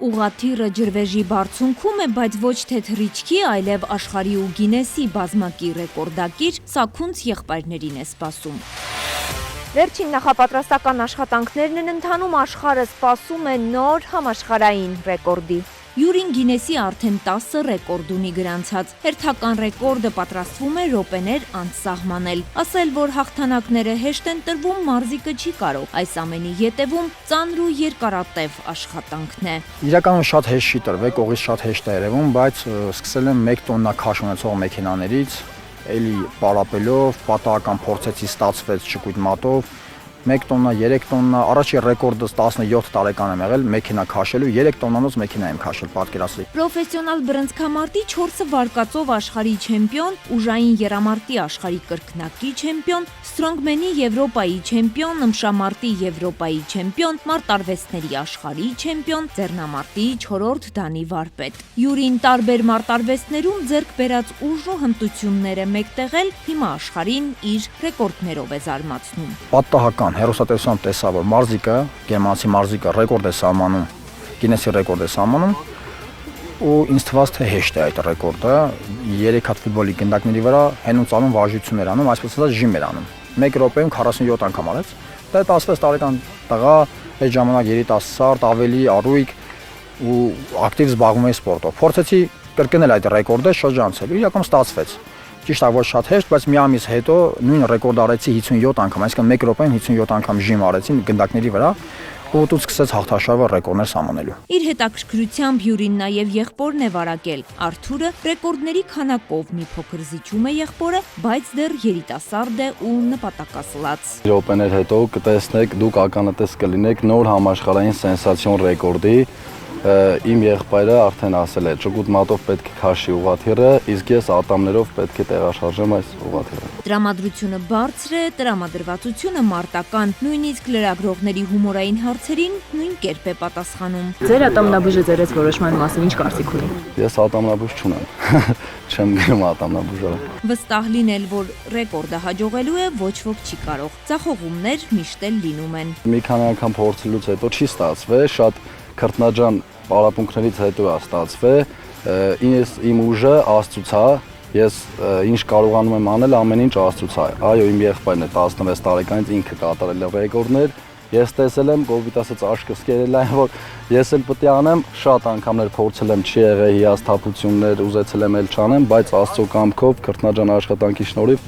Ուղղաթիռը ջրվեժի բարձունքում է, բայց ոչ թե թռիչքի, այլև աշխարհի ու Գինեսի բազմակի ռեկորդակիր Սաքունց եղբայրներին է սպասում։ Վերջին նախապատրաստական աշխատանքներն են ընթանում, աշխարհը սպասում է նոր համաշխարհային ռեկորդի։ Յուրին Գինեսի արդեն 10 ռեկորդ ունի գրանցած։ Հերթական ռեկորդը պատրաստվում է րոպեներ անց սահմանել։ Ասել, որ հաղթանակները հեշտ են տրվում, մարզիկը չի կարող։ Այս ամենի ետևում ծանր ու երկարատև աշխատանքն է։ Իրականում շատ հեշտ չի տրվել, կողից շատ հեշտ է երևում, բայց սկսել եմ 1 տոննա քաշ ունեցող մեքենաներից, էլի պարապելով, պատահական փորձեցի, ստացվեց ճկույտ մատով, 1 տոննա, 3 տոննա, առաջի ռեկորդս 17 տարեկան եմ եղել մեքենա քաշելու, 3 տոննանոց մեքենա եմ քաշել, պատկերացրեք։ Պրոֆեսիոնալ բռնցքամարտի 4 վարկածով աշխարհի չեմպիոն, ուժային եռամարտի աշխարհի կրկնակի չեմպիոն, սթրոնգմենի Եվրոպայի չեմպիոն, ըմբշամարտի Եվրոպայի չեմպիոն, մարտարվեստների աշխարհի չեմպիոն, ձեռնամարտի 4-րդ դանի վարպետ։ Յուրին տարբեր մարտարվեստներում ձեռք բերած ուժն ու հմտությունները մեկտեղել հիմա աշխարհին իր ռեկորդներով է զարմացնում։ Պատահական հերոսատեսությամբ տեսա, որ մարզիկը, գերմանացի մարզիկը ռեկորդ է սահմանում, Գինեսի ռեկորդ է սահմանում ու ինձ թվաց, թե հեշտ է այդ ռեկորդը, 3 հատ ֆուտբոլի գնդակների վրա հենուց անում վարժություն էր անում, այսպես ասած ժիմ էր անում։ 1 րոպեում 47 անգամ արեց, դա 16 տարեկան տղա, այդ ժամանակ երիտասարդ, ավելի առույգ ու ակտիվ զբաղվում էր սպորտով։ Փորձեցի կրկնել այդ ռեկորդը, շրջանցել, իրականում ստացվեց։ Ճիշտ է, ոչ շատ հեշտ, բայց մի ամիս հետո նույն ռեկորդ արեցի 57 անգամ, այսինքն 1 րոպեում 57 անգամ ժիմ արեցի գնդակների վրա ու դուց սկսեց հաղթաշարը ռեկորդներ սահմանելու։ Իր հետաքրքրությամբ Յուրին նաև եղբորն է վարակել։ Արթուրը ռեկորդների քանակով մի փոքր զիջում է եղբորը, բայց դեռ երիտասարդ է ու նպատակասլաց։ Րոպեներ հետո կտեսնեք, դուք ականատես կլինեք նոր համաշխարհային սենսացիոն ռեկորդի։ Իմ եղբայրը արդեն ասել է, ճկուտ մատով պետք է քաշի ուղղաթիռը, իսկ ես ատամներով պետք է տեղաշարժեմ այս ուղղաթիռը։ Տրամադրությունը բարձր է, տրամադրվածությունը մարտական, նույնիսկ լրագրողների հումորային հարցերին նույն կերպ է պատասխանում։ Ձեր ատամնաբուժը ձեր այս որոշման մասին ինչ կարծիք ունի։ Ես ատամնաբուժ չունեմ, չեմ գնում ատամնաբուժը։ Վստահ լինել, որ ռեկորդը հաջողելու է, ոչ ոք չի կարող։ Ձախողումներ միշտ էլ լինում են։ Մի քանի անգամ փորձելուց հետո չի ստացվել, շատ քրտնաջան պարապմունքներից հետո է ստացվել, իմ ուժը Աստծուց է, ես ինչ կարողանում եմ անել, ամեն ինչ Աստծուց է։ Այո, իմ եղբայրն է 16 տարեկանից ինքը կատարել է ռեկորդներ, ես տեսել եմ, կոպիտ ասած աչքս կերել այն, որ ես էլ պետք է անեմ, շատ անգամներ փորձել եմ, չի եղել հիասթափություններ, ուզեցել եմ էլ չանեմ, բայց Աստծո կամքով, քրտնաջան աշխատանքի շնորհիվ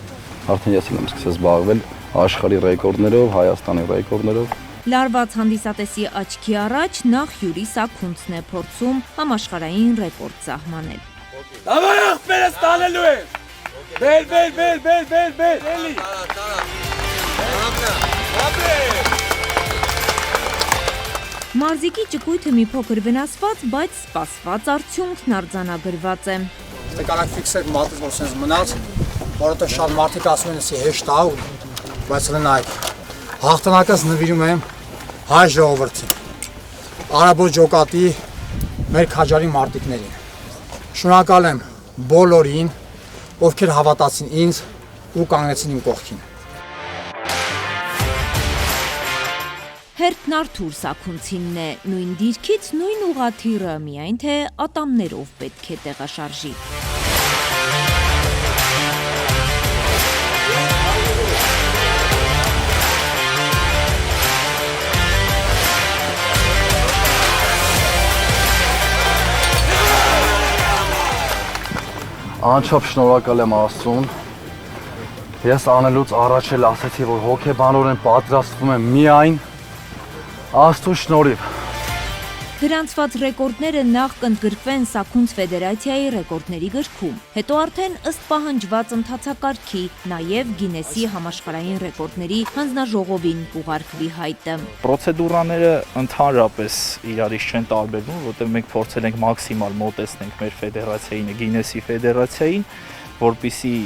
արդեն ես եմ սկսել զբաղվել աշխարհի ռեկորդներով, Հայաստանի ռեկորդներով։ Լարված հանդիսատեսի աչքի առաջ նախ Յուրի Սաքունցն է փորձում համաշխարհային ռեկորդ սահմանել։ Давай ախպերս տանելու է։ Բեր, էլի։ Մարզիկի ճկույթը մի փոքր վնասված, բայց սպասված արդյունքն արձանագրված է։ Դե կարող ֆիքսել մատից, որ sense մնաց, որովհետև շատ մարդիկ ասում են, էսի հեշտ է, բայց լնայք հաղթանակս նվիրում եմ հայ ժողովրդին, Արաբոց ջոկատի մեր քաջարի մարտիկներին։ Շնորհակալ եմ բոլորին, ովքեր հավատացին ինձ ու կանգնեցին իմ կողքին։ Հերթն Արթուր Սաքունցինն է, նույն դիրքից նույն ուղղաթիռը, միայն թե ատամներով պետք է տեղաշարժի։ Անչափ շնորհակալ եմ Աստծուն։ Ես անելուց առաջ էլ ասեցի, որ հոգեբանորեն պատրաստվում եմ միայն Աստծո շնորհիվ։ Գրանցված ռեկորդները նախ կընդգրկվեն Սաքունց ֆեդերացիայի ռեկորդների գրքում, հետո արդեն ըստ պահանջված ընթացակարգի, նաև Գինեսի համաշխարհային ռեկորդների հանձնաժողովին կուղարկվի հայտը։ Պրոցեդուրաները ընդհանրապես իրարից չեն տարբերվում, որտեղ մենք փորձել ենք մաքսիմալ մոտեցնենք մեր ֆեդերացիային, Գինեսի ֆեդերացիային, որպեսզի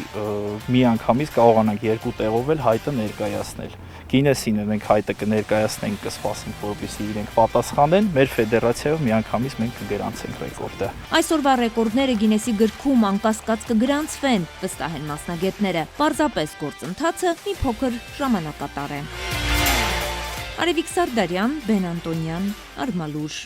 միանգամից կարողանանք 2 տեղով էլ հայտը ներկայացնել։ Գինեսին մենք հայտը կներկայացնենք, կսպասենք, որպեսզի իրենք պատասխանեն, մեր ֆեդերացիայով միանգամից մենք կգրանցենք ռեկորդը։ Այսօրվա ռեկորդները Գինեսի գրքում անկասկած կգրանցվեն, վստահ են մասնագետները։ Պարզապես գործընթացը մի փոքր ժամանակատար է։ Արևիկ Սարդարյան, Բեն Անտոնյան, Արմալուր։